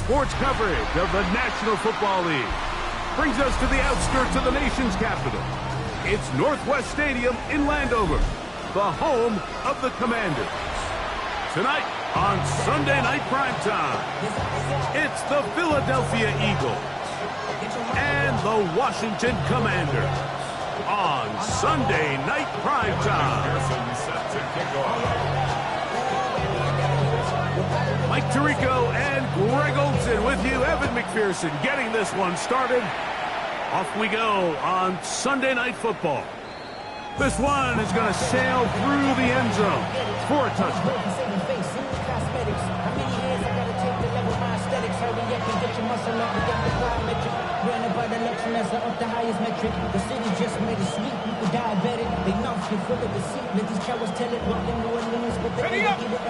sports coverage of the National Football League brings us to the outskirts of the nation's capital. It's Northwest Stadium in Landover, the home of the Commanders. Tonight on Sunday Night Primetime, it's the Philadelphia Eagles and the Washington Commanders on Sunday Night Primetime. Mike Tirico and Greg Olson with you. Evan McPherson getting this one started. Off we go on Sunday Night Football. This one is going to sail through the end zone for a touchdown.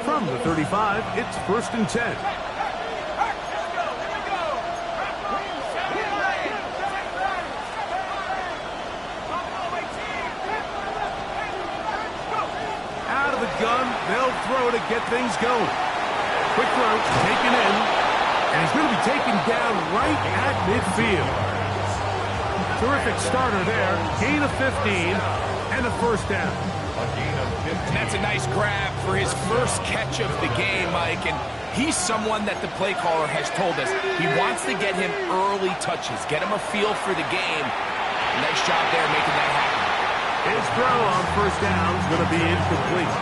From the 35, it's 1st and 10. Out of the gun, they'll throw to get things going. Quick throw, taken in, and he's going to be taken down right at midfield. Terrific starter there. Gain of 15 and a first down. That's a nice grab for his first catch of the game, Mike, and he's someone that the play caller has told us he wants to get him early touches, get him a feel for the game. Nice job there making that happen. His throw on first down is going to be incomplete.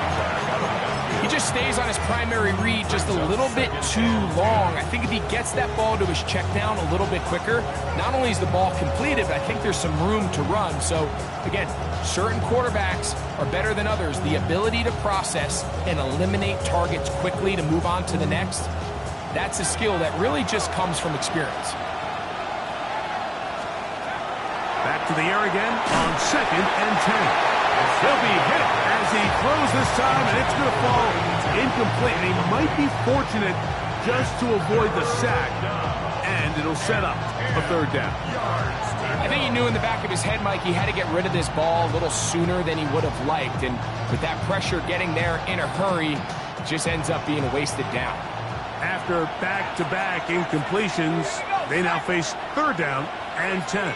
He just stays on his primary read just a little bit too long. I think if he gets that ball to his check down a little bit quicker, not only is the ball completed, but I think there's some room to run. So, again, certain quarterbacks are better than others. The ability to process and eliminate targets quickly to move on to the next, that's a skill that really just comes from experience. Back to the air again on 2nd and 10. He'll be hit as he throws this time, and it's going to fall incomplete. And he might be fortunate just to avoid the sack, and it'll set up a 3rd down. I think he knew in the back of his head, Mike, he had to get rid of this ball a little sooner than he would have liked. And with that pressure getting there in a hurry, it just ends up being a wasted down. After back-to-back incompletions, they now face 3rd down and 10.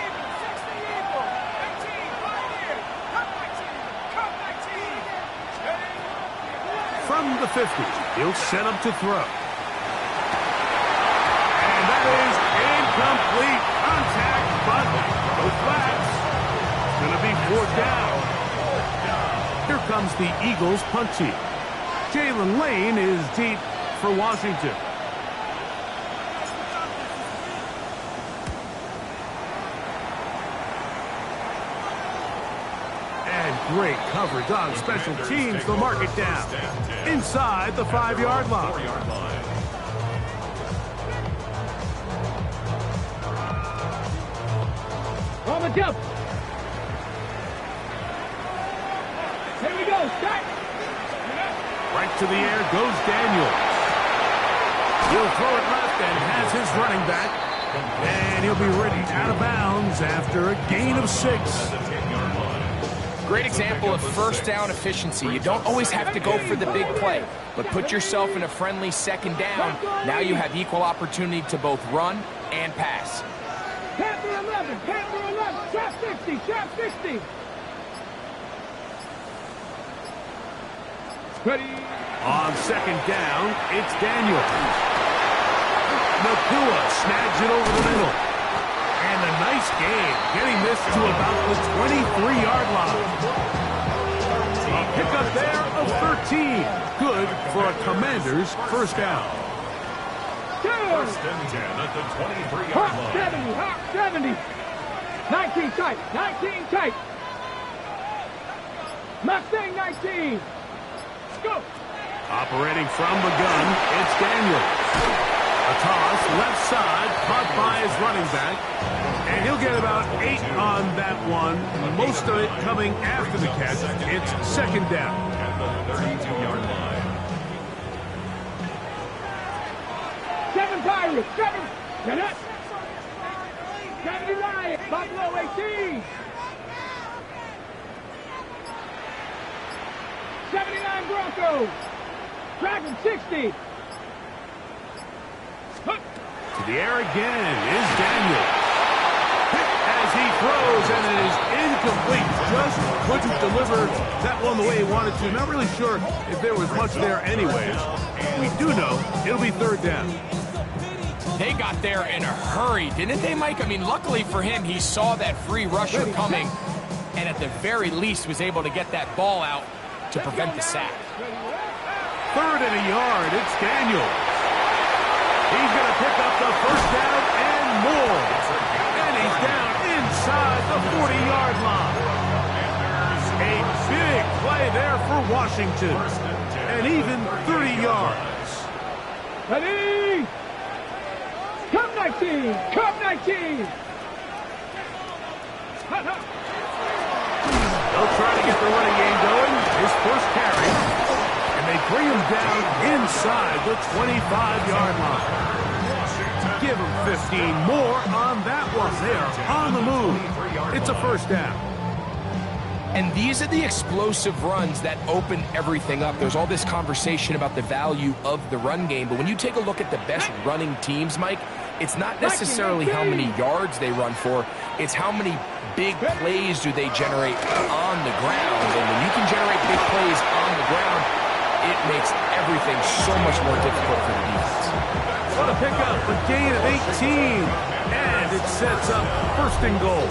From the 50, he'll set up to throw. And that is incomplete. Contact, but no flags. It's going to be 4th down. Here comes the Eagles punt team. Jalen Lane is deep for Washington. Great coverage on special teams. They'll mark it down inside the 5-yard line. On the jump. Here we go. Start. Right to the air goes Daniels. He'll throw it left and has his running back. And he'll be ready out of bounds after a gain of 6. Great example of first down efficiency. You don't always have to go for the big play, but put yourself in a friendly 2nd down. Now you have equal opportunity to both run and pass. Panther 11, Panther 11, trap 60, trap 60. Ready. On 2nd down, it's Daniels. Nakua snags it over the middle. And a nice game, getting this to about the 23-yard line. A pickup there of 13. Good for a Commander's first down. 1st and 10 at the 23-yard line. 70, hot 70. 19 tight, 19 tight. Mustang 19. Go. Operating from the gun, it's Daniels. A toss, left side, caught by his running back. And he'll get about 8 on that one. Most of it coming after the catch. It's 2nd down. At the 32-yard line. 7 Pirates, 7. Get it. 70 Lions, Buffalo 18. 79 Broncos. Dragon 60. To the air again is Daniel. Hit as he throws, and it is incomplete. Just couldn't deliver that one the way he wanted to. Not really sure if there was much there anyways. We do know it'll be third down. They got there in a hurry, didn't they, Mike? I mean, luckily for him, he saw that free rusher coming, and at the very least was able to get that ball out to prevent the sack. 3rd and a yard. It's Daniel. He's going to pick up the first down and more. And he's down inside the 40-yard line. A big play there for Washington. And even 30 yards. Ready? Come 19! Come 19! They'll try to get the running game going. His first carry. And they bring him down inside the 25-yard line. Give him 15 more on that one. They are on the move. It's a first down. And these are the explosive runs that open everything up. There's all this conversation about the value of the run game, but when you take a look at the best running teams, Mike, it's not necessarily how many yards they run for, it's how many big plays do they generate on the ground. And when you can generate big plays on the ground, it makes everything so much more difficult for the defense. What a pickup, a gain of 18, and it sets up 1st and goal.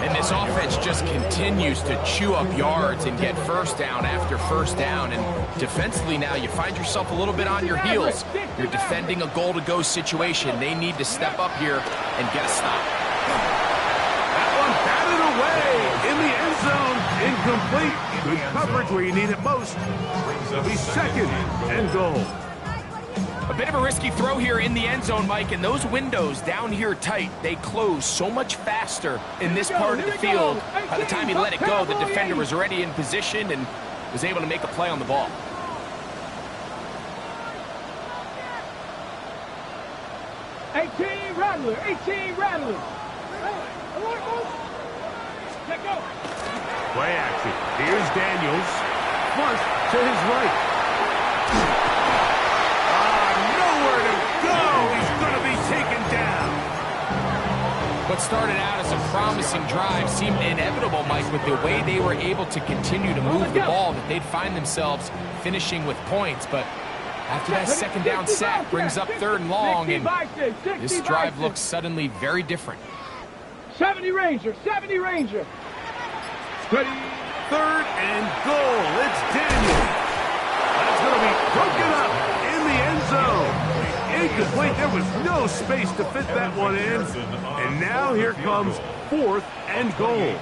And this offense just continues to chew up yards and get first down after first down. And defensively now, you find yourself a little bit on your heels. You're defending a goal-to-go situation. They need to step up here and get a stop. That one batted away in the end zone. Incomplete. Good coverage where you need it most. It'll be 2nd and goal. A bit of a risky throw here in the end zone, Mike, and those windows down here tight, they close so much faster in this part of the field. By the time he let it go, the defender was already in position and was able to make a play on the ball. Rattler, 18 Rattler. Let go. Play action. Here's Daniels. Flush to his right. Nowhere to go. He's going to be taken down. What started out as a promising drive seemed inevitable, Mike, with the way they were able to continue to move the ball, that they'd find themselves finishing with points. But after that 2nd down sack brings up 3rd and long, and this drive looks suddenly very different. 70 Ranger, 70 Ranger. Ready? 3rd and goal. It's Daniel. That's going to be broken up in the end zone. Incomplete. There was no space to fit that one in. And now here comes 4th and goal.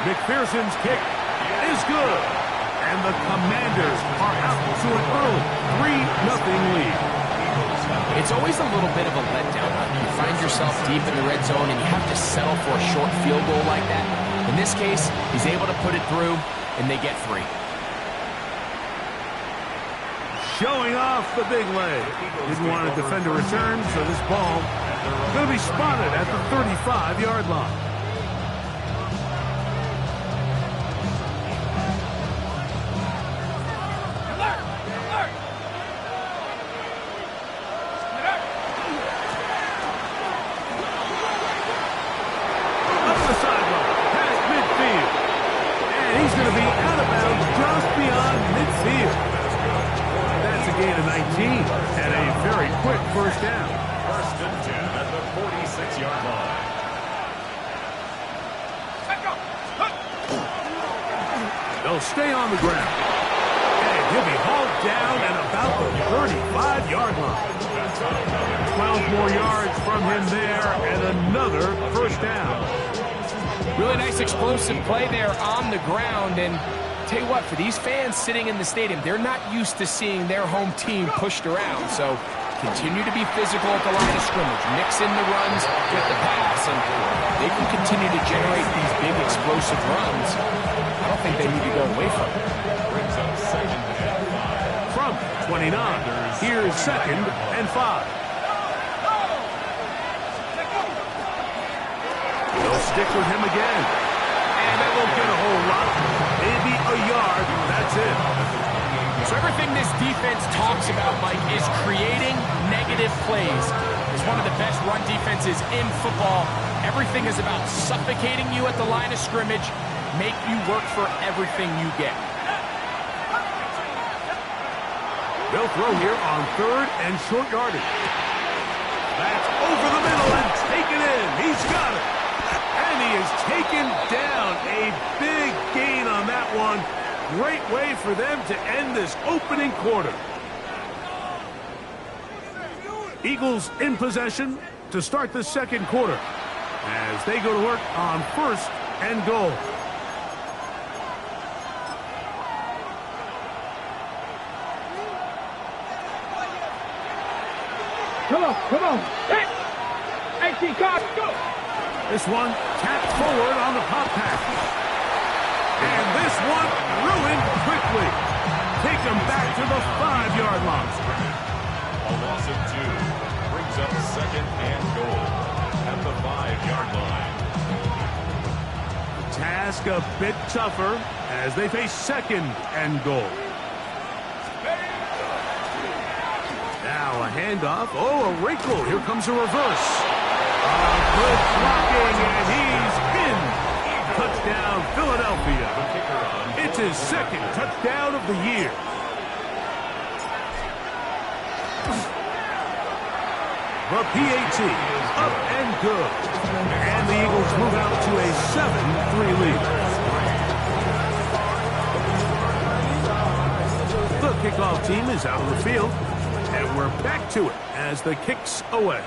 McPherson's kick is good. And the Commanders are out to an early 3-0 lead. It's always a little bit of a letdown. You find yourself deep in the red zone and you have to settle for a short field goal like that. In this case, he's able to put it through, and they get 3. Showing off the big leg. Didn't want to defend a return, so this ball is going to be spotted at the 35-yard line. First down. 1st and 10 at the 46-yard line. They'll stay on the ground. And he'll be hauled down at about the 35-yard line. 12 more yards from him there, and another first down. Really nice explosive play there on the ground, and tell you what, for these fans sitting in the stadium, they're not used to seeing their home team pushed around, so continue to be physical at the line of scrimmage, mix in the runs with the pass, and they can continue to generate these big explosive runs. I don't think they need to go away from it. From 29, here's 2nd and 5. They'll stick with him again. And that won't get a whole lot. Maybe a yard, that's it. So So everything this defense talks about, Mike, is creating negative plays. It's one of the best run defenses in football. Everything is about suffocating you at the line of scrimmage, make you work for everything you get. They'll throw here on 3rd and short yardage. That's over the middle and taken in. He's got it. And he is taken down. A big gain on that one. Great way for them to end this opening quarter. Eagles in possession to start the second quarter as they go to work on 1st and goal. Come on. Hey! 18 cards, go! This one tapped forward on the pop pass. And this one ruined quickly. Take them back to the 5-yard line. A loss of 2 brings up 2nd and goal at the 5-yard line. Task a bit tougher as they face 2nd and goal. Now a handoff. Oh, a wrinkle. Here comes a reverse. Good blocking, and he's in. Touchdown, Philadelphia. It's his 2nd touchdown of the year. The PAT is up and good. And the Eagles move out to a 7-3 lead. The kickoff team is out on the field. And we're back to it as the kick's away.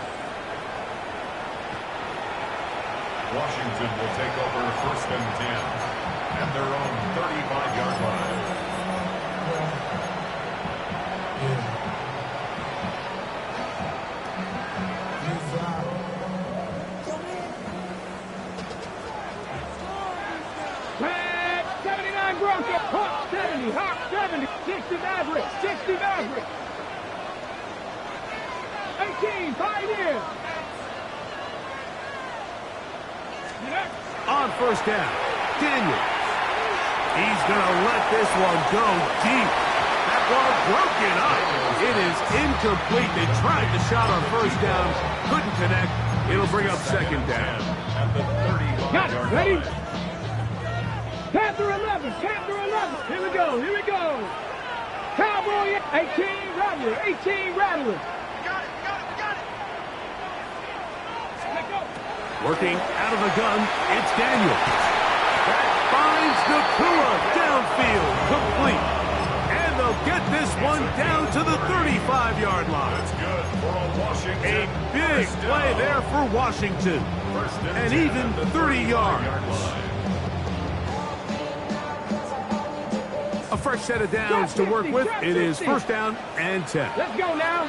Washington will take over 1st and 10 at their own 35-yard line. Red 79 Bronco, Hawk 70, Hawk 70, 60 Maverick, 60 Maverick. 18, Pioneer. On 1st down, Daniel. He's going to let this one go deep. That ball broken up. It is incomplete. They tried the shot on 1st down, couldn't connect. It'll bring up 2nd down. At the 35-yard Got it, line. ready? Panther 11, Panther 11. Here we go. Cowboy 18, Rattler, 18, Rattler. Working out of the gun, it's Daniel. That finds Nakua downfield, complete. And they'll get this one down to the 35-yard line. That's good for a Washington. A big play there for Washington. And even 30 yards. A fresh set of downs to work with. It is 1st down and 10. Let's go now.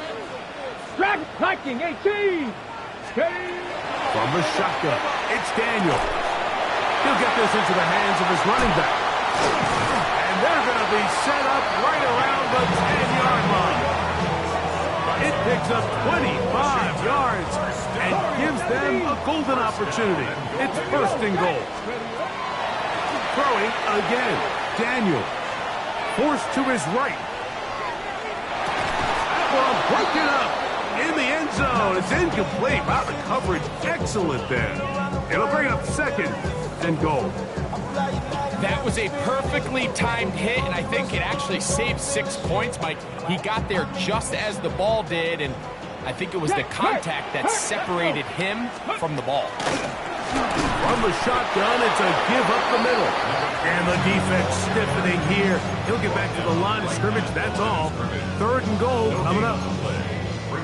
Drag Viking 18. From the shotgun, it's Daniel. He'll get this into the hands of his running back. And they're going to be set up right around the 10-yard line. It picks up 25 yards and gives them a golden opportunity. It's 1st and goal. Throwing again, Daniel. Forced to his right. That ball broken up. In the end zone, it's incomplete. Wow, the coverage excellent there. It'll bring up 2nd and goal. That was a perfectly timed hit, and I think it actually saved 6 points, Mike. He got there just as the ball did, and I think it was the contact that separated him from the ball. From the shotgun, it's a give up the middle. And the defense stiffening here. He'll get back to the line of scrimmage, that's all. 3rd and goal coming up.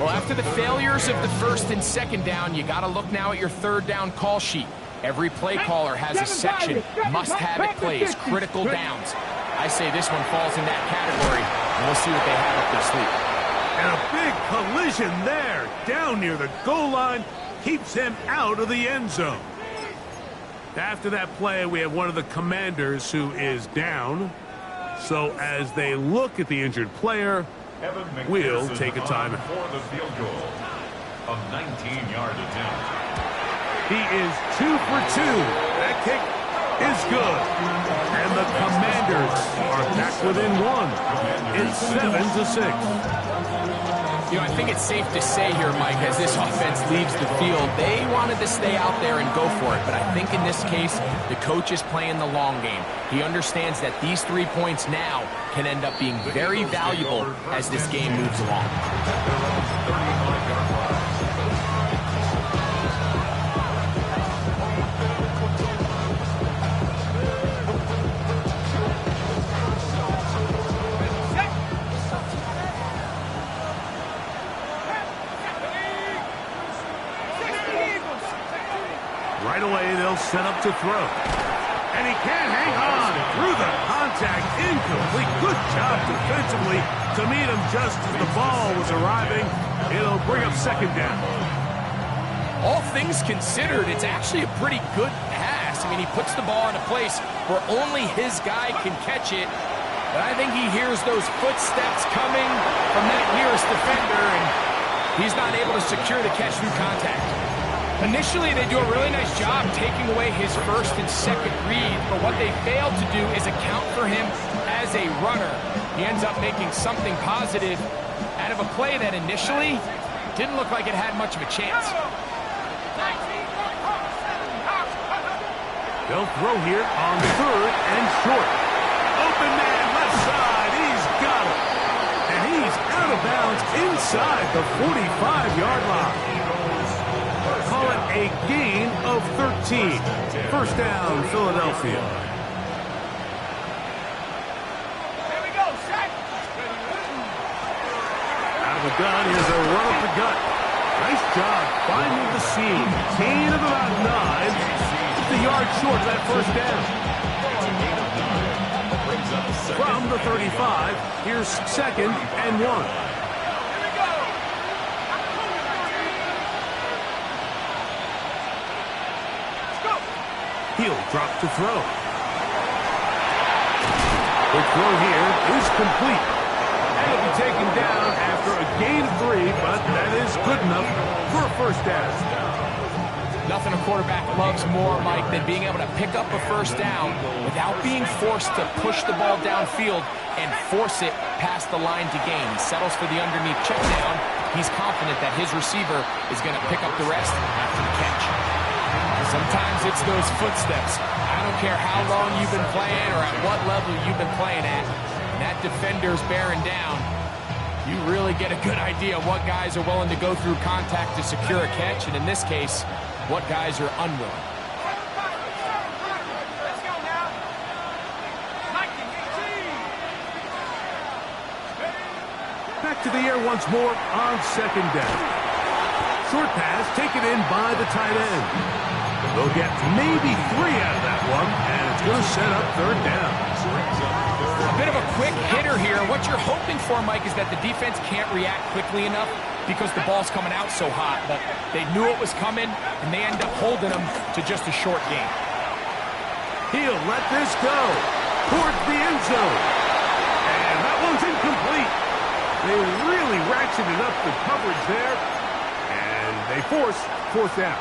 Well, after the failures of the 1st and 2nd down, you got to look now at your 3rd down call sheet. Every play caller has a section, must-have-it plays, critical downs. I say this one falls in that category, and we'll see what they have up their sleeve. And a big collision there, down near the goal line, keeps him out of the end zone. After that play, we have one of the Commanders who is down. So as they look at the injured player, we'll take a timeout. For the field goal, a 19-yard attempt. He is 2 for 2. That kick is good. And the Commanders are back within one. It's 7-6. You know, I think it's safe to say here, Mike, as this offense leaves the field, they wanted to stay out there and go for it. But I think in this case, the coach is playing the long game. He understands that these 3 points now can end up being very valuable as this game moves along. Right away, they'll set up to throw. And he can't hang on. Through the contact, incomplete. Good job defensively to meet him just as the ball was arriving. It'll bring up second down. All things considered, it's actually a pretty good pass. I mean, he puts the ball in a place where only his guy can catch it. But I think he hears those footsteps coming from that nearest defender, and he's not able to secure the catch through contact. Initially, they do a really nice job taking away his first and second read, but what they failed to do is account for him as a runner. He ends up making something positive out of a play that initially didn't look like it had much of a chance. They'll throw here on third and short. Open man left side. He's got it. And he's out of bounds inside the 45-yard line. Call it a gain of 13. First down, Philadelphia. Here we go, set. Out of the gun, here's a run up the gut. Nice job finding the seam. Gain of about 9. Just a yard short of that first down. From the 35, here's second and 1. He'll drop to throw. The throw here is complete. And it'll be taken down after a gain of 3, but that is good enough for a first down. Nothing a quarterback loves more, Mike, than being able to pick up a first down without being forced to push the ball downfield and force it past the line to gain. He settles for the underneath check down. He's confident that his receiver is going to pick up the rest after the catch. Sometimes it's those footsteps. I don't care how long you've been playing or at what level you've been playing at. When that defender's bearing down, you really get a good idea of what guys are willing to go through contact to secure a catch, and in this case, what guys are unwilling. Let's go now. 19-18. Back to the air once more on second down. Short pass taken in by the tight end. They'll get maybe 3 out of that one, and it's going to set up third down. A bit of a quick hitter here. What you're hoping for, Mike, is that the defense can't react quickly enough because the ball's coming out so hot. But they knew it was coming, and they end up holding them to just a short game. He'll let this go towards the end zone. And that one's incomplete. They really ratcheted up the coverage there, and they force fourth down.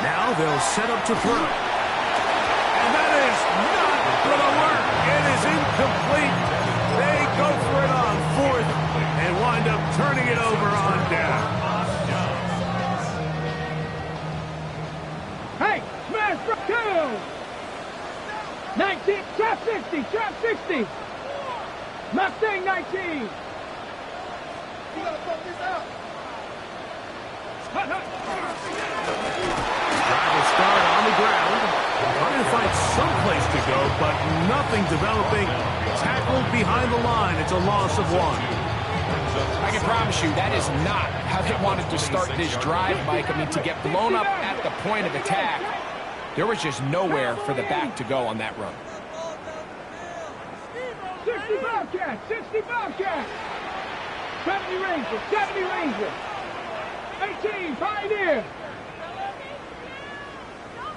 Now they'll set up to throw. And that is not going to work. It is incomplete. They go for it on fourth and wind up turning it over on down. Hey, smash for 2. 19, trap 60, trap 60. Mustang 19. You gotta fuck this out. Drive will start on the ground. Trying to find some place to go, but nothing developing. Tackled behind the line. It's a loss of 1. I can promise you that is not how they wanted to start this drive, Mike. I mean, to get blown up at the point of attack, there was just nowhere for the back to go on that run. 60 Bobcats, 60 Bobcats. 70 Rangers, 70 Rangers. 18 Pioneer.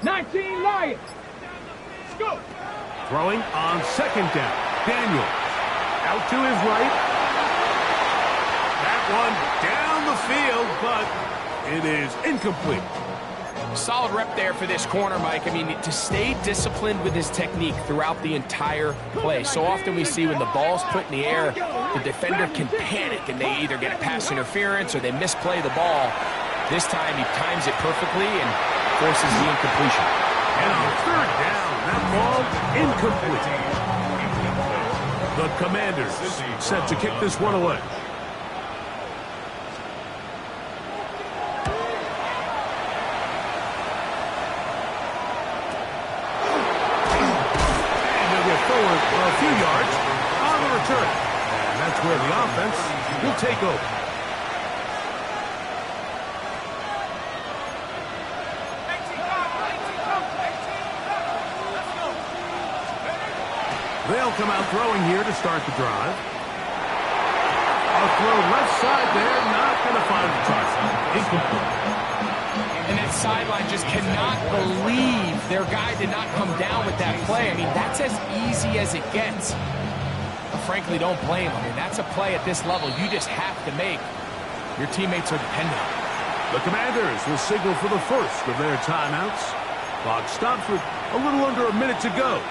19 Lions. Go. Throwing on second down. Daniel out to his right. That one down the field, but it is incomplete. Solid rep there for this corner, Mike. I mean, to stay disciplined with his technique throughout the entire play. So often we see when the ball's put in the air, the defender can panic and they either get a pass interference or they misplay the ball. This time he times it perfectly and forces the incompletion. And on third down, that ball incomplete. The Commanders set to kick this one away. A few yards on the return. And that's where the offense will take over. They'll come out throwing here to start the drive. A throw left side there, not going to find the target. Incomplete. And that sideline just cannot believe their guy did not come down with that play. I mean, that's as easy as it gets. But frankly, don't blame him. I mean, that's a play at this level you just have to make. Your teammates are dependent on it. The Commanders will signal for the first of their timeouts. Clock stops with a little under a minute to go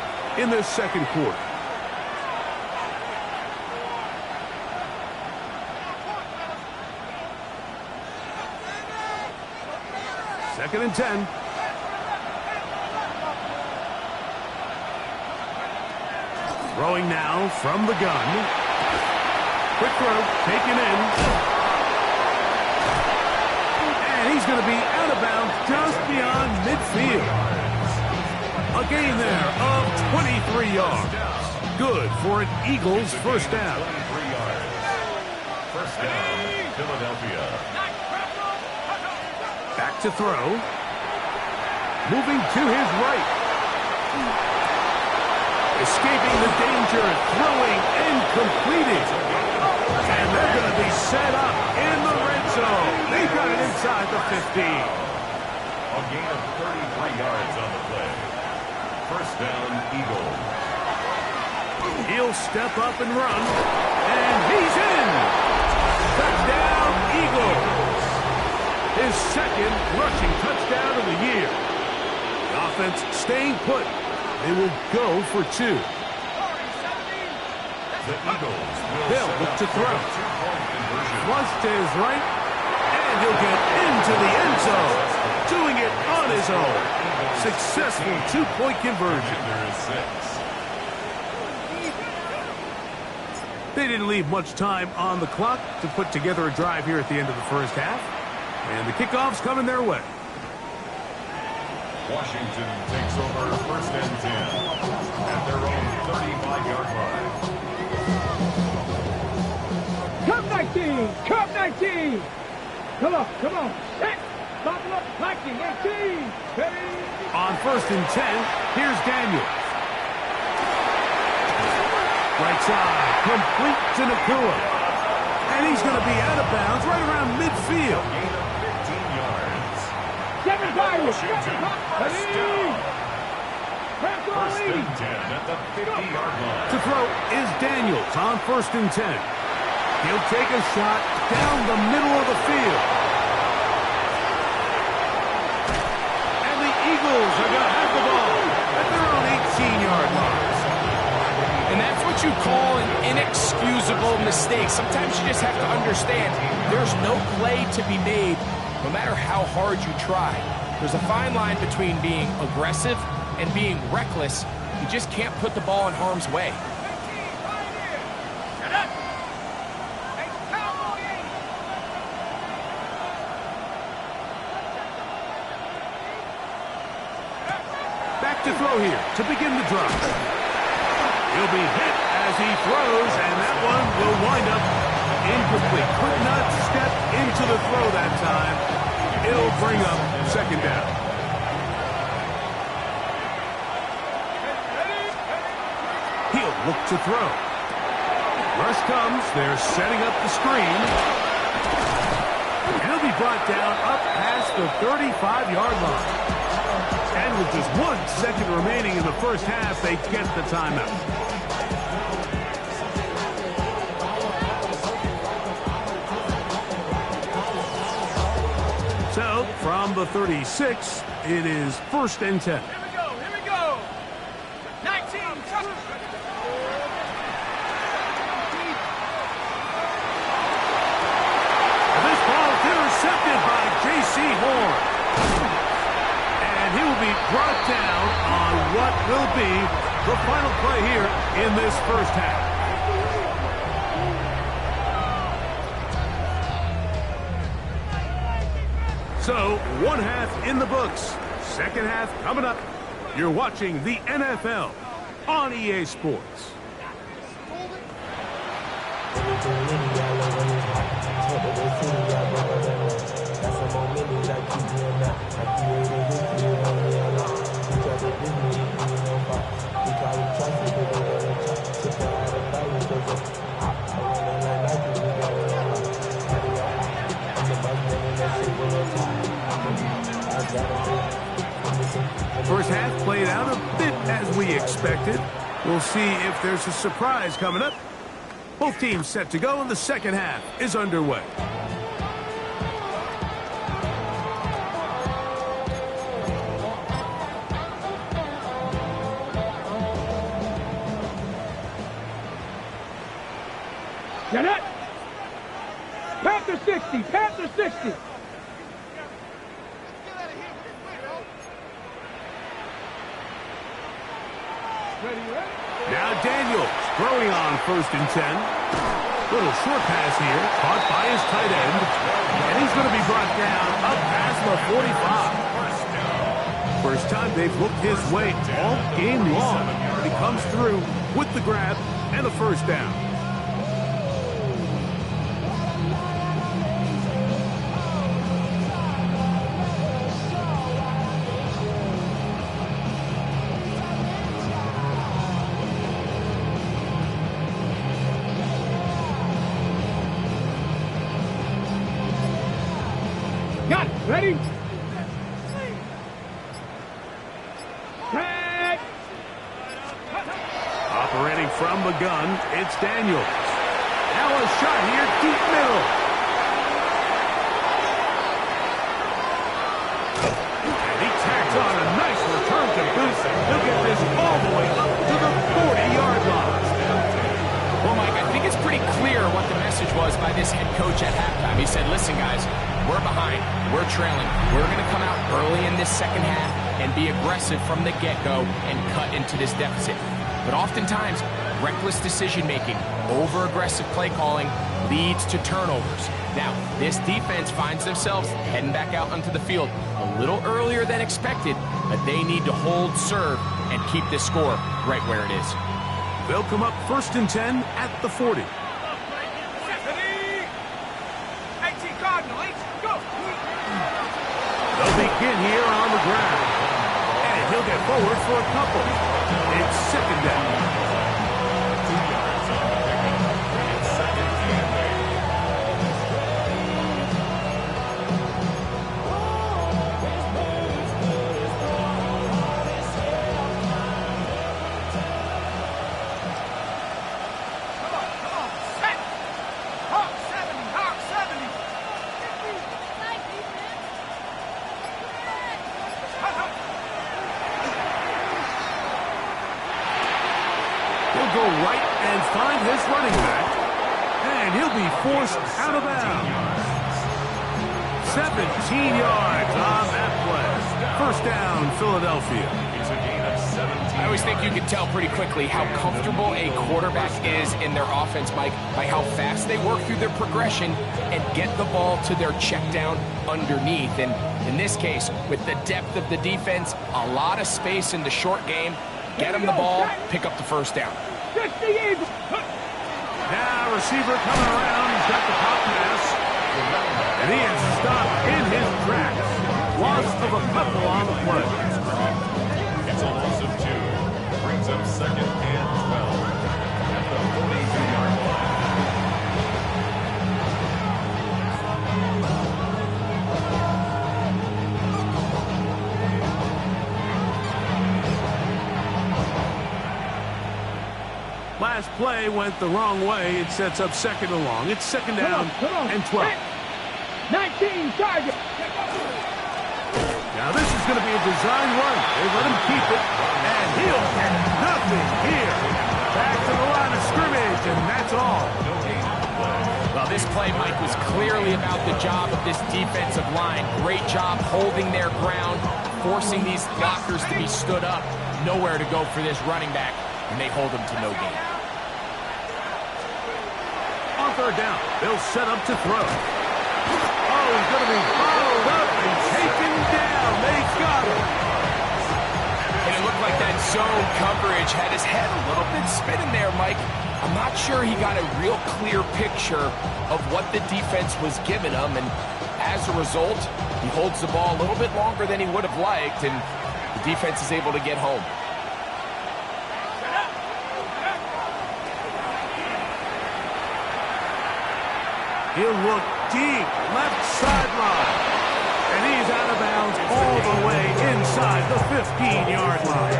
in this second quarter. Second and 10. Throwing now from the gun. Quick throw, taken in. And he's going to be out of bounds just beyond midfield. A gain there of 23 yards. Good for an Eagles first down. First down, Philadelphia. Back to throw. Moving to his right. Escaping the danger, throwing and completing. And they're going to be set up in the red zone. They got it inside the 15. A gain of 33 yards on the play. First down, Eagles. He'll step up and run. And he's in. Touchdown, Eagles. His second rushing touchdown of the year. The offense staying put. They will go for two. The Eagles They'll look to throw. Once to his right, and he'll get into the end zone. Doing it on his own. Successful two-point conversion. They didn't leave much time on the clock to put together a drive here at the end of the first half. And the kickoff's coming their way. Washington takes over first and 10 at their own 35-yard line. Coop 19. Coop 19. Come on. Set. Bubble up. 19. 18. Ready. On first and 10, here's Daniel. Right side, complete to Nakua. And he's going to be out of bounds right around midfield. Gain of 15 yards. 7 Pirates. First down. First and 10 at the 50-yard line. To throw is Daniels on first and 10. He'll take a shot down the middle of the field. And the Eagles are going to have the ball at their own 18-yard line. And that's what you call an inexcusable mistake. Sometimes you just have to understand there's no play to be made no matter how hard you try. There's a fine line between being aggressive and being reckless. You just can't put the ball in harm's way. Back to throw here to begin the drive. He'll be hit as he throws, and that one will wind up incomplete. Could not step into the throw that time. It'll bring up second down. He'll look to throw. Rush comes. They're setting up the screen. And he'll be brought down up past the 35-yard line. And with just 1 second remaining in the first half, they get the timeout. So, from the 36, it is 1st and 10. Here we go. 19, This ball intercepted by J.C. Horn. And he will be brought down on what will be the final play here in this first half. So, 1 half in the books. Second half coming up. You're watching the NFL on EA Sports. First half played out a bit as we expected. We'll see if there's a surprise coming up. Both teams set to go, and the second half is underway. Get it! Panther 60, Panther 60. Now Daniels throwing on 1st and 10. Little short pass here, caught by his tight end. And he's going to be brought down up past the 45. First time they've looked his way all game long. But he comes through with the grab and a first down. Got it. Ready? Tag. Operating from the gun, it's Daniels. Now a shot here, deep middle. And he tacks on a nice return to boot. He'll get this all the way up to the 40-yard line. Well, Mike, I think it's pretty clear what the message was by this head coach at halftime. He said, listen, guys, we're behind. We're trailing. We're going to come out early in this second half and be aggressive from the get-go and cut into this deficit. But oftentimes, reckless decision-making, over-aggressive play calling leads to turnovers. Now, this defense finds themselves heading back out onto the field a little earlier than expected, but they need to hold serve and keep this score right where it is. They'll come up 1st and 10 at the 40. They'll begin here on the ground. And he'll get forward for a couple. It's 2nd down. He'll go right and find his running back. And he'll be forced out of bounds. 17 yards on that play. 1st down, Philadelphia. I always think you can tell pretty quickly how comfortable a quarterback is in their offense, Mike, by how fast they work through their progression and get the ball to their check down underneath. And in this case, with the depth of the defense, a lot of space in the short game, get them the ball, pick up the 1st down. Now receiver coming around, he's got the pop pass. And he is stopped in his tracks. Loss of a couple on the play. It's a loss of 2. Brings up 2nd and 12 at the 42-yard line. last play went the wrong way. It sets up second and long. It's second down and 12. 19, target. Now this is going to be a design run. They let him keep it, and he'll get nothing here. Back to the line of scrimmage, and that's all. Well, this play, Mike, was clearly about the job of this defensive line. Great job holding their ground, forcing these blockers to be stood up. Nowhere to go for this running back, and they hold him to no gain. On third down, they'll set up to throw. Oh, he's going to be followed up and taken down. They got him. And it looked like that zone coverage had his head a little bit spinning there, Mike. I'm not sure he got a real clear picture of what the defense was giving him, and as a result, he holds the ball a little bit longer than he would have liked, and the defense is able to get home. He'll look deep, left sideline. And he's out of bounds all the way inside the 15-yard line.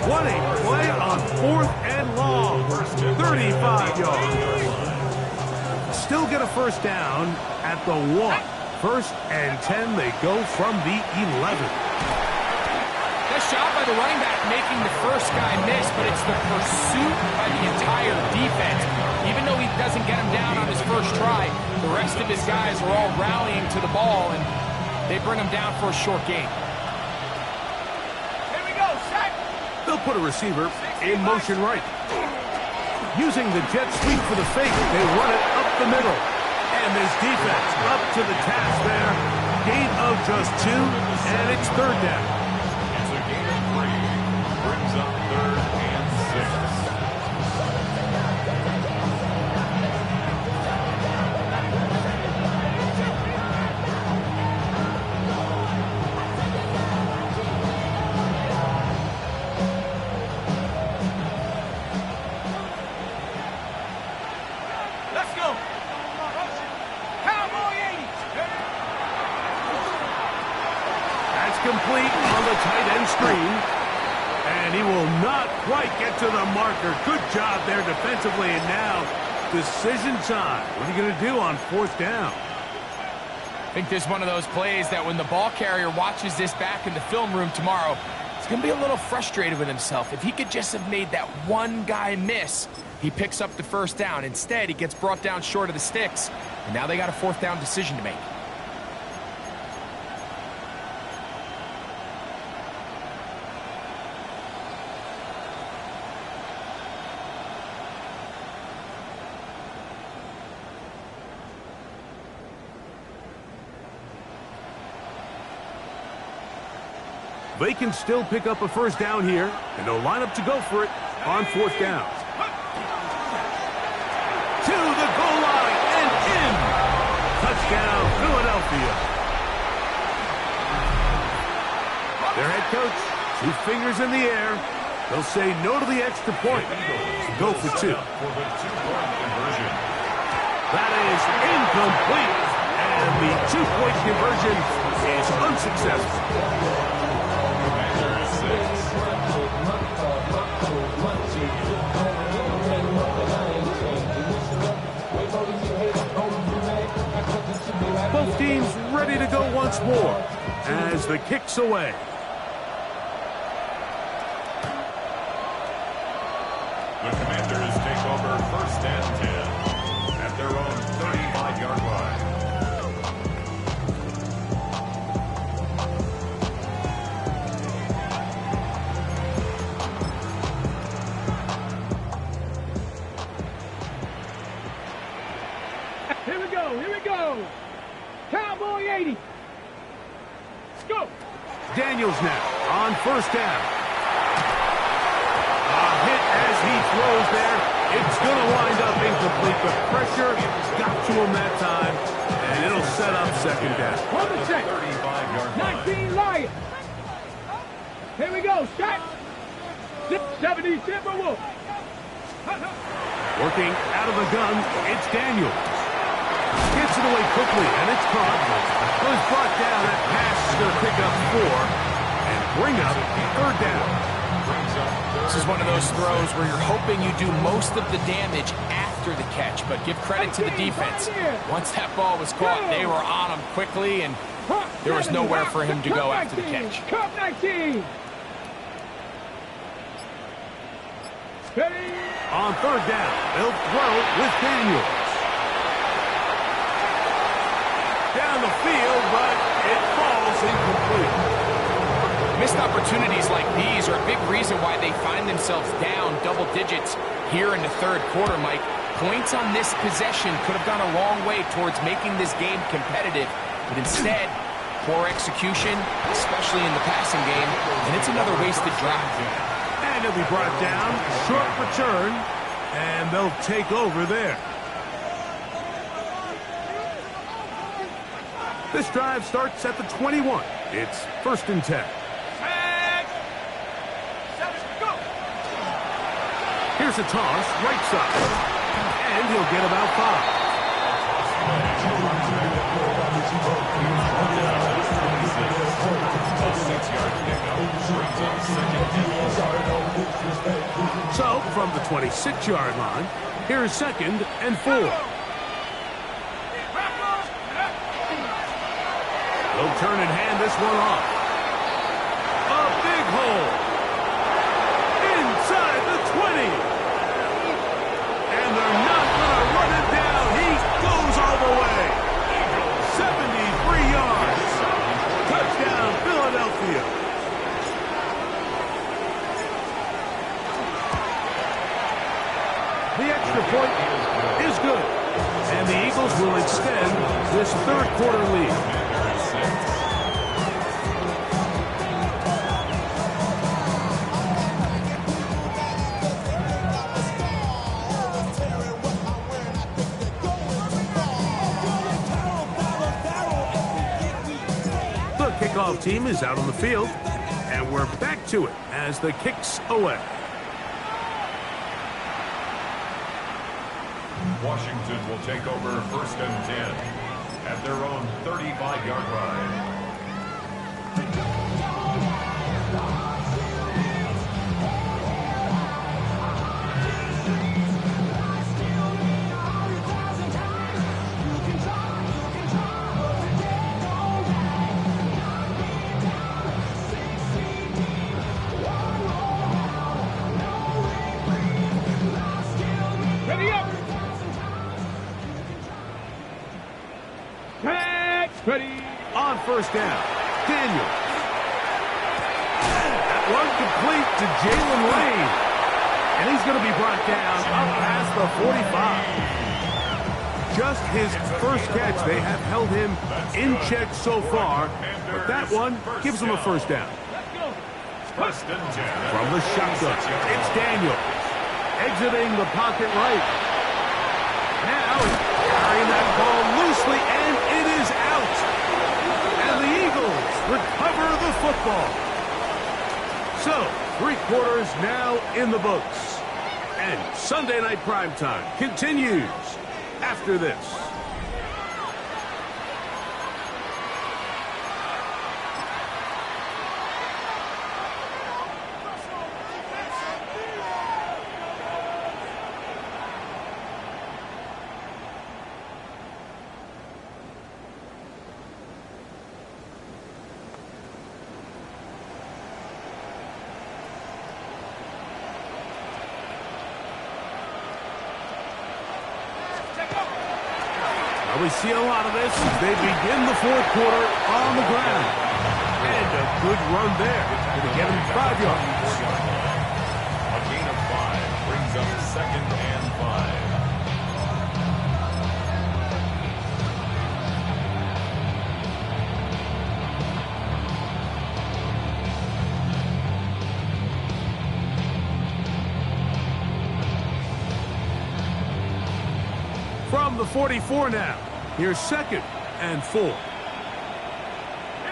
What a play on fourth and long. 35 yards. Still get a first down at the 1. First and 10, they go from the 11. Nice job by the running back making the first guy miss, but it's the pursuit by the entire defense. Even though he doesn't get him down on his first try, the rest of his guys are all rallying to the ball, and they bring him down for a short gain. Here we go, sack. They'll put a receiver in motion right. Using the jet sweep for the fake, they run it up the middle. And this defense up to the task there. Gain of just 2, and it's third down. It's a gain of 3. Brings up third and 6. Let's go. Cowboy 80. That's complete on the tight end screen. And he will not quite get to the marker. Good job there defensively. And now, decision time. What are you going to do on fourth down? I think this is one of those plays that when the ball carrier watches this back in the film room tomorrow, he's going to be a little frustrated with himself. If he could just have made that one guy miss, he picks up the first down. Instead, he gets brought down short of the sticks, and now they got a fourth down decision to make. They can still pick up a first down here, and they'll line up to go for it on fourth down. To the goal line and in. Touchdown, Philadelphia. Their head coach, 2 fingers in the air. They'll say no to the extra point. Go for 2. That is incomplete. And the 2-point conversion is unsuccessful. Both teams ready to go once more as the kick's away. The Commanders take over first and 10 at their own 35-yard line. Here we go. Cowboy 80. Let's go. Daniels now on first down. A hit as he throws there. It's going to wind up incomplete, but pressure got to him that time, and it'll set up second down. On the check. 19 Lions. Here we go. Shot. 70 Timberwolves. Working out of the gun, it's Daniels. Gets it away quickly, and it's caught. Was brought down. That pass is going to pick up 4 and bring up third down. This is one of those throws where you're hoping you do most of the damage after the catch, but give credit to the defense. Once that ball was caught, they were on him quickly, and there was nowhere for him to go after the catch. Coop 19. Ready? On third down, they'll throw with Daniels. Down the field, but it falls incomplete. Missed opportunities like these are a big reason why they find themselves down double digits here in the third quarter, Mike. Points on this possession could have gone a long way towards making this game competitive, but instead, poor execution, especially in the passing game, and it's another wasted drive. And it'll be brought down, short return, and they'll take over there. This drive starts at the 21. It's 1st and 10. Here's a toss, right side, and he'll get about 5. So, from the 26-yard line, here's 2nd and 4. They'll turn and hand this one off. A big hole. Inside the 20. And they're not going to run it down. He goes all the way. 73 yards. Touchdown, Philadelphia. The extra point is good. And the Eagles will extend this third quarter lead. Kickoff team is out on the field, and we're back to it as the kick's away. Washington will take over 1st and 10 at their own 35-yard line. Ready? On 1st down, Daniels. That one complete to Jalen Lane. And he's going to be brought down up past the 45. Just his first catch. They have held him in check so far, but that one gives him a 1st down. 1st and 10. From the shotgun, it's Daniels. Exiting the pocket right. Now carrying that ball loosely, and it is out. And the Eagles recover the football. So, 3 quarters now in the books. And Sunday Night Primetime continues after this. We see a lot of this as they begin the 4th quarter on the ground. And a good run there to get him 5 yards. A gain of 5 brings up 2nd and 5. From the 44 now. Here's 2nd and 4. Here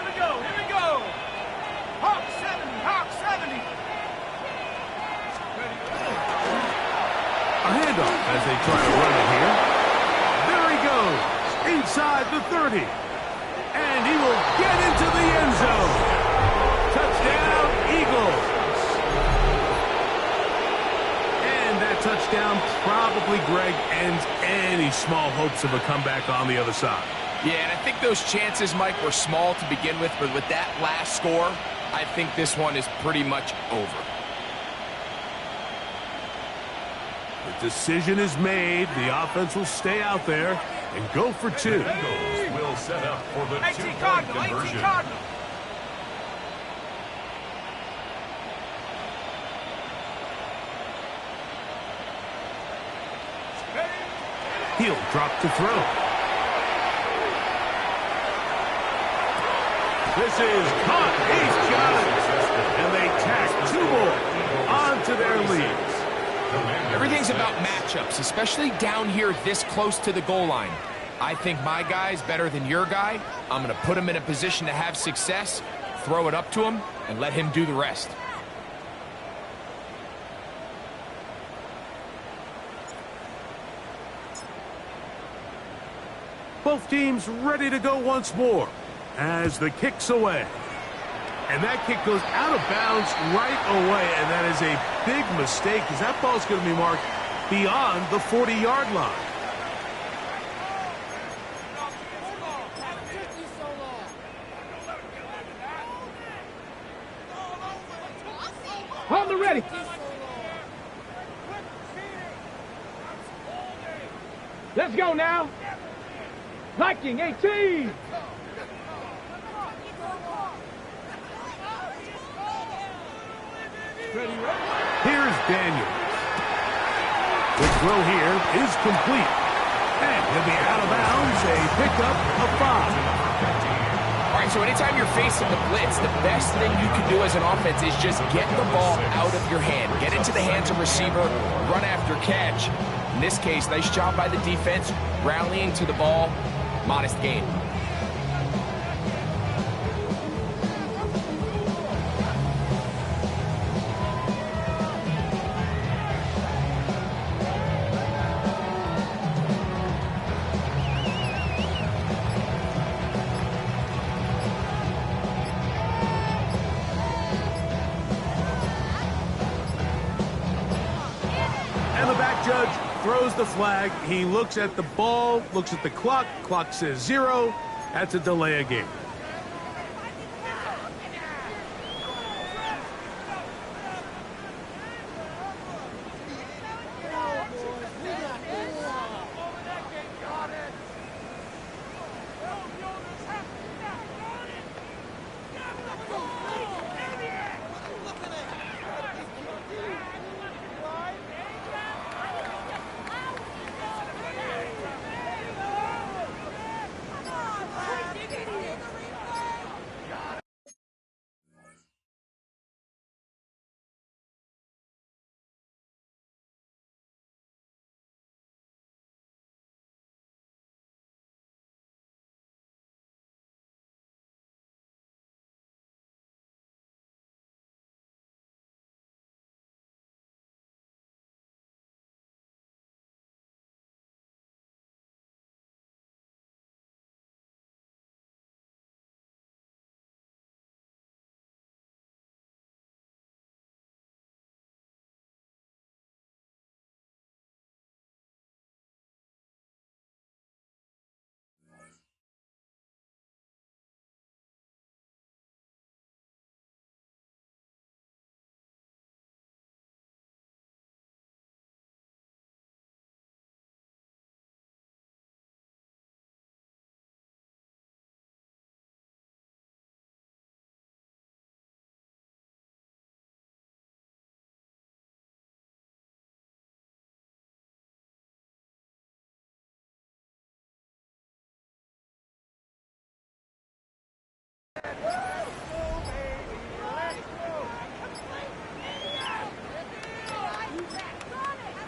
we go, here we go. Hawk 70, Hawk 70. A handoff as they try to run it here. There he goes, inside the 30. And he will get into the end zone. Touchdown, Eagles. touchdown probably, Greg, ends any small hopes of a comeback on the other side. Yeah, and I think those chances, Mike, were small to begin with, but with that last score, I think this one is pretty much over. The decision is made. The offense will stay out there and go for two. The Eagles will set up for the 18 two-point Cardinal, 18 conversion. Cardinal. He'll drop to throw. This is caught. He's got it. And they tack two more onto their leads. Everything's about matchups, especially down here this close to the goal line. I think my guy's better than your guy. I'm going to put him in a position to have success, throw it up to him, and let him do the rest. Both teams ready to go once more as the kick's away. And that kick goes out of bounds right away, and that is a big mistake because that ball's going to be marked beyond the 40-yard line. On the ready. Let's go now. Viking 18. Here's Daniel. The throw here is complete. And he'll be out of bounds, a pickup of 5. All right, so anytime you're facing the blitz, the best thing you can do as an offense is just get the ball out of your hand. Get it to the hands of receiver, run after catch. In this case, nice job by the defense, rallying to the ball, modest gain. Judge throws the flag. He looks at the ball, looks at the clock. Clock says 0. That's a delay of game.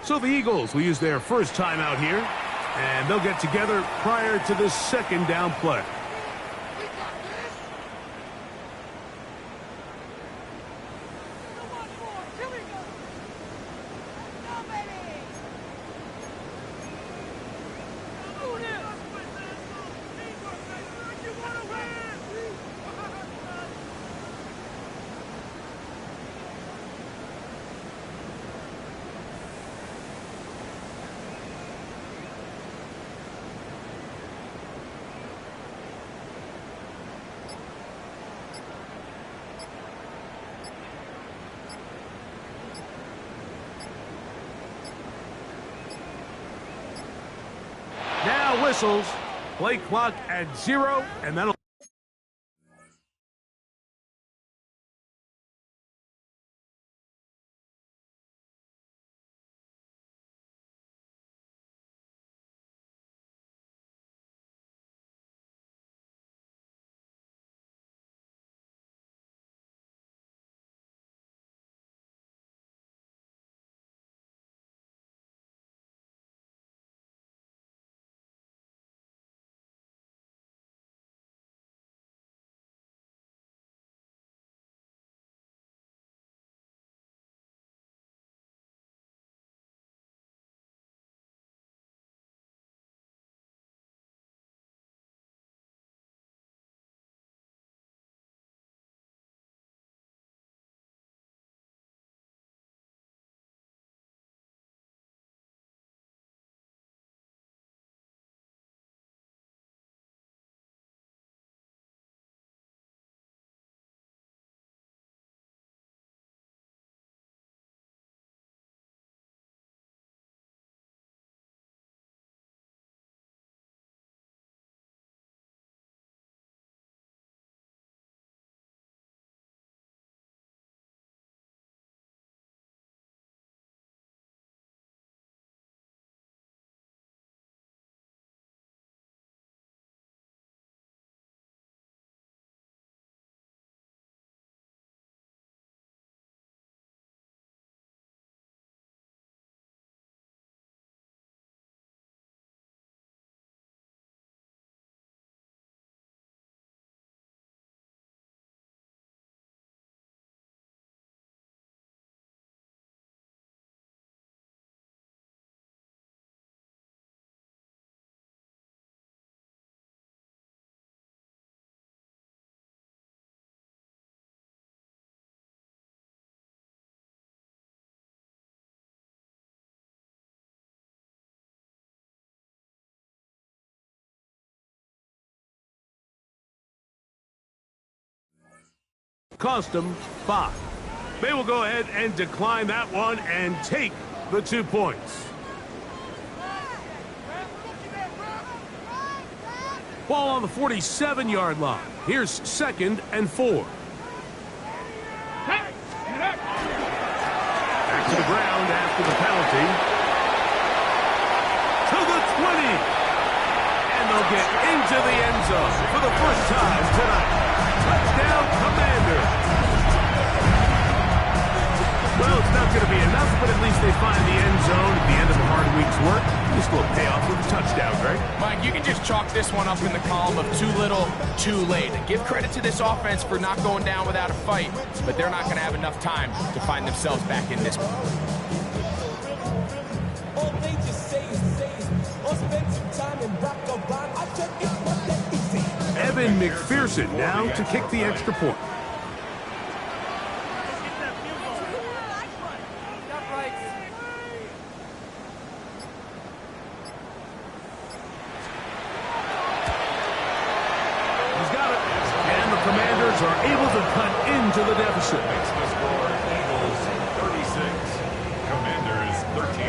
So the Eagles will use their first timeout here, and they'll get together prior to the second down play. whistles. Play clock at 0, and that'll... Cost them 5. They will go ahead and decline that one and take the 2 points. Ball on the 47-yard line. Here's 2nd and 4. Back to the ground after the penalty. To the 20. And they'll get into the end zone for the first time tonight. Touchdown, Commander. Well, it's not going to be enough, but at least they find the end zone at the end of a hard week's work. This will pay off with a touchdown, Greg. Mike, you can just chalk this one up in the column of too little, too late. Give credit to this offense for not going down without a fight, but they're not going to have enough time to find themselves back in this one. All they just say is or spend some time in rock a bond. I check it, but that easy. Evan McPherson now to kick the extra point. He's got it. And the Commanders are able to cut into the deficit. Makes the score Eagles 36, Commanders 13.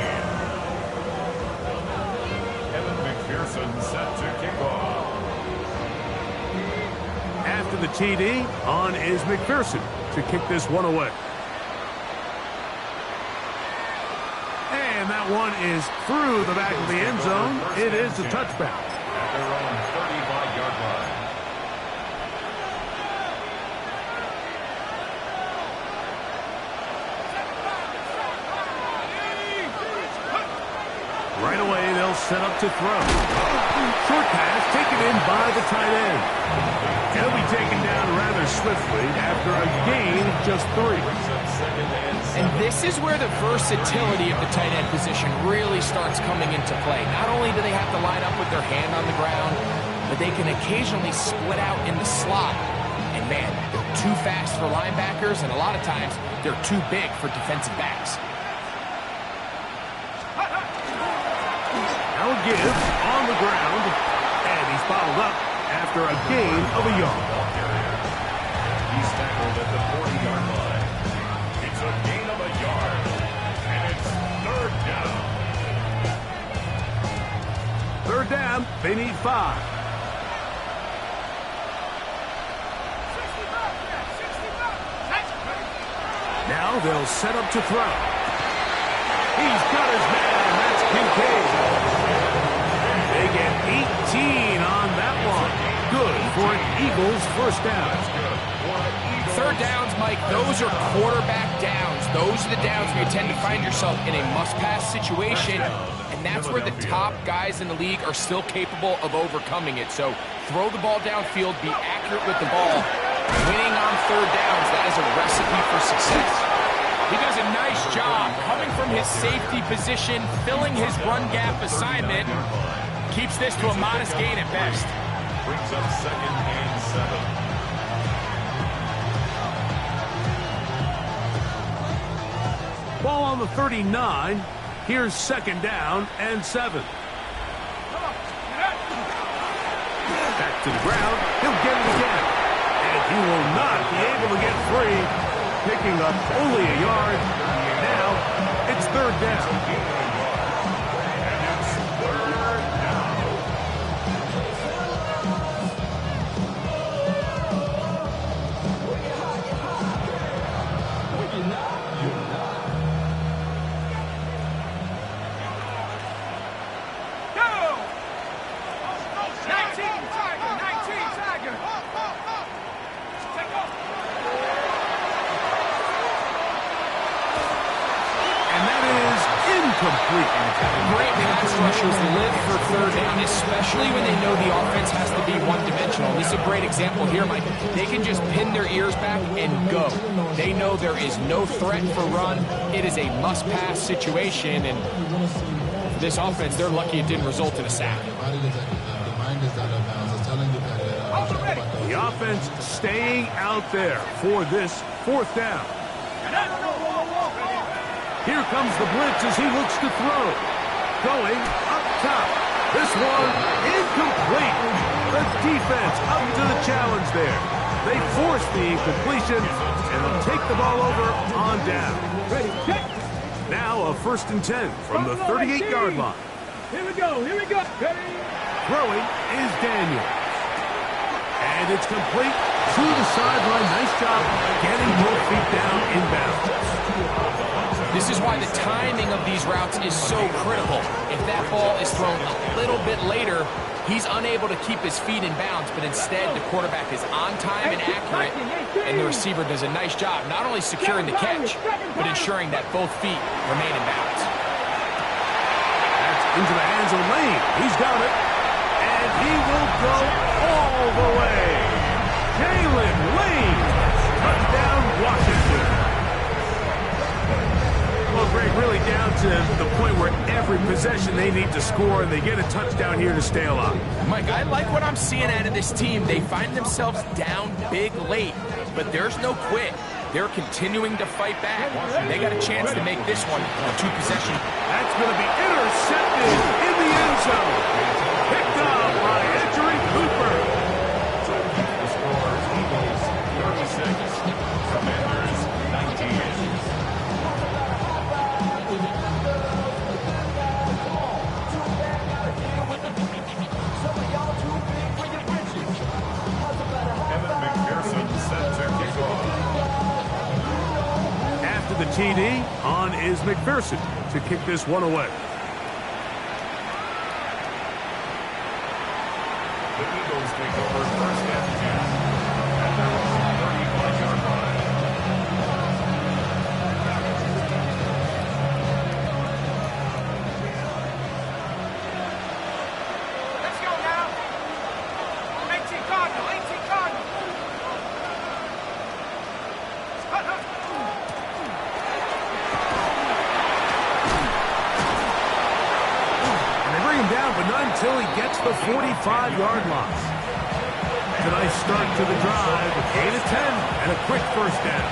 Evan McPherson set to kick off. After the TD, on is McPherson to kick this one away. And that one is through the back of the end zone. It is a touchback. At their own 35-yard line. Right away, they'll set up to throw. Short pass taken in by the tight end. He'll be taken down rather swiftly after a gain of just 3. And this is where the versatility of the tight end position really starts coming into play. Not only do they have to line up with their hand on the ground, but they can occasionally split out in the slot. And man, they're too fast for linebackers, and a lot of times they're too big for defensive backs. Now Gibbs on the ground, and he's fouled up after a gain of a yard. He's tackled at the 40-yard line. It's a gain of a yard, and it's 3rd down. Third down, they need 5. Now they'll set up to throw. He's got his man. That's Kincaid. They get 18 on that one. Good for an Eagles first down. Third downs, Mike, those are quarterback downs. Those are the downs where you tend to find yourself in a must-pass situation, and that's where the top guys in the league are still capable of overcoming it. So throw the ball downfield, be accurate with the ball. Winning on third downs, that is a recipe for success. He does a nice job coming from his safety position, filling his run gap assignment. Keeps this to a modest gain at best. Brings up 2nd and 7. Ball on the 39. Here's 2nd down and 7. Back to the ground. He'll get it again. And he will not be able to get free. Picking up only a yard. Now it's 3rd down. Great pass rushers live for third down, especially when they know the offense has to be one-dimensional. This is a great example here, Mike. They can just pin their ears back and go. They know there is no threat for run. It is a must-pass situation, and for this offense, they're lucky it didn't result in a sack. The offense staying out there for this 4th down. Here comes the blitz as he looks to throw. Going up top. This one incomplete. The defense up to the challenge there. They force the incompletion, and they'll take the ball over on down. Ready, check. Now a 1st and 10 from the 38-yard line. Here we go, here we go. Ready. Throwing is Daniel. And it's complete to the sideline. Nice job getting both feet down inbounds. This is why the timing of these routes is so critical. If that ball is thrown a little bit later, he's unable to keep his feet in bounds, but instead the quarterback is on time and accurate, and the receiver does a nice job not only securing the catch, but ensuring that both feet remain in bounds. That's into the hands of Lane. He's got it, and he will go all the way. Jalen Lane, touchdown Washington. Well, Greg, really down to the point where every possession they need to score, and they get a touchdown here to stay alive. Mike, I like what I'm seeing out of this team. They find themselves down big late, but there's no quit. They're continuing to fight back. They got a chance to make this one a 2-possession. That's going to be intercepted in the end zone. Picked up by Edgerrin Cooper. The score is Eagles 36, Commanders 19. The TD on is McPherson to kick this one away. The Eagles take over 1st and 10 at their own 31-yard line. Let's go now. 18 Cardinal, 18 Cardinal. Down, but not until he gets the 45-yard line. A nice start to the drive, a gain of 10, and a quick 1st down.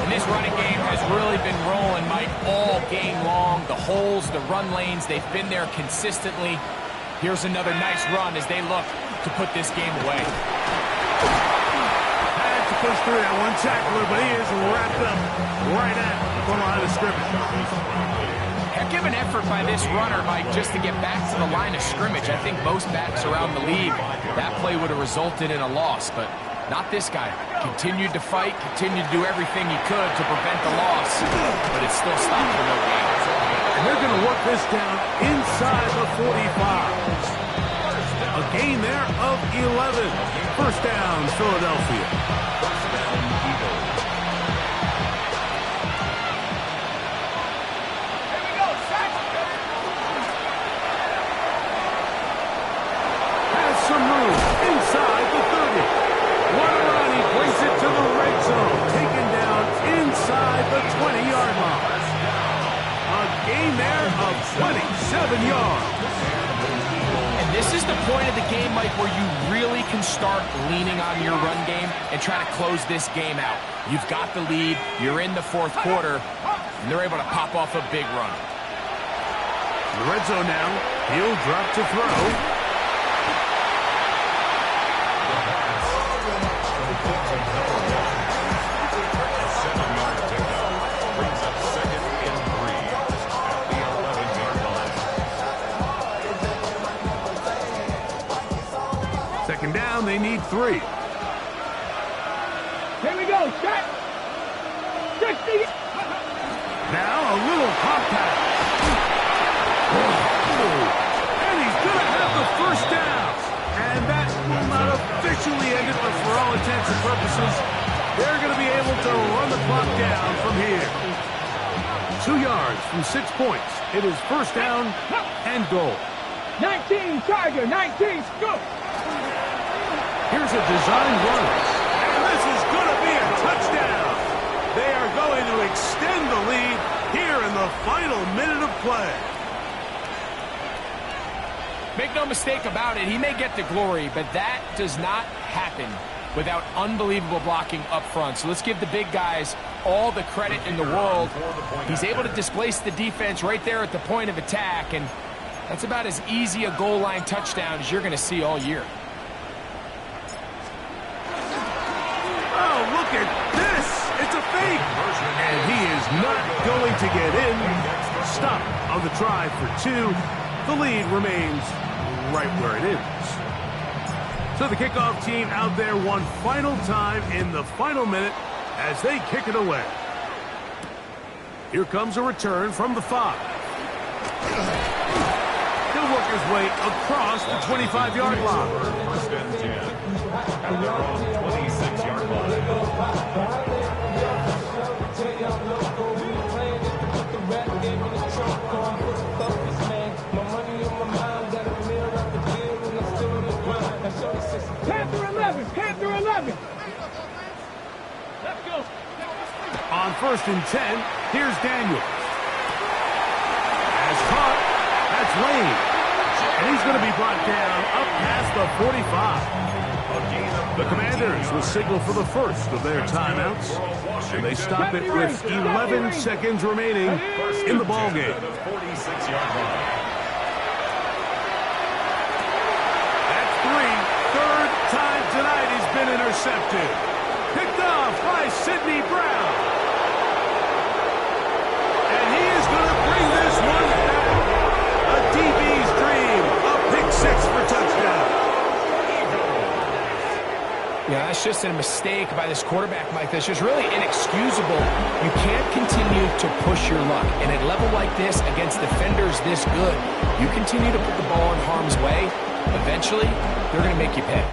And this running game has really been rolling, Mike, all game long. The holes, the run lanes, they've been there consistently. Here's another nice run as they look to put this game away. Had to push through that one tackler, but he is wrapped up right at the line of scrimmage. Heck of an effort by this runner, Mike, just to get back to the line of scrimmage. I think most backs around the league, that play would have resulted in a loss, but not this guy. Continued to fight, continued to do everything he could to prevent the loss, but it still stopped for no gain. And they're going to work this down inside the 45. A gain there of 11. First down, Philadelphia. First down, Eagles. Has some room inside the 30. Guarani brings it to the red zone. Taken down inside the 20-yard line. A gain there of 27 yards. And this is the point of the game, Mike, where you really can start leaning on your run game and try to close this game out. You've got the lead, you're in the fourth quarter, and they're able to pop off a big run. In the red zone now, he'll drop to throw. Second down, they need 3. Here we go, shot. 60. Now a little pop pass. And he's going to have the first down. And that will not officially end it, but for all intents and purposes, they're going to be able to run the clock down from here. 2 yards from 6 points. It is first down and goal. 19, Tiger, 19, scoop. Here's a design run. And this is going to be a touchdown. They are going to extend the lead here in the final minute of play. Make no mistake about it, he may get the glory, but that does not happen without unbelievable blocking up front. So let's give the big guys all the credit in the world. He's able to displace the defense right there at the point of attack, and that's about as easy a goal line touchdown as you're going to see all year. Oh, look at this. It's a fake. And he is not going to get in. Stop on the try for 2. The lead remains right where it is. So the kickoff team out there one final time in the final minute as they kick it away. Here comes a return from the 5. He'll work his way across the 25-yard line. First and 10. At their own 26-yard line. Panther 11, Panther 11. Let's go. On first and 10, here's Daniels. As caught, that's Lane. And he's going to be brought down up past the 45. The Commanders will signal for the first of their timeouts. And they stop it with 11 seconds remaining in the ballgame. That's 3. Third time tonight he's been intercepted. Picked off by Sidney Brown. And he is going to bring this one back. A DB's dream. A pick 6 for touchdown. Yeah, that's just a mistake by this quarterback, Mike. That's just really inexcusable. You can't continue to push your luck. And at a level like this, against defenders this good, you continue to put the ball in harm's way, eventually, they're going to make you pay.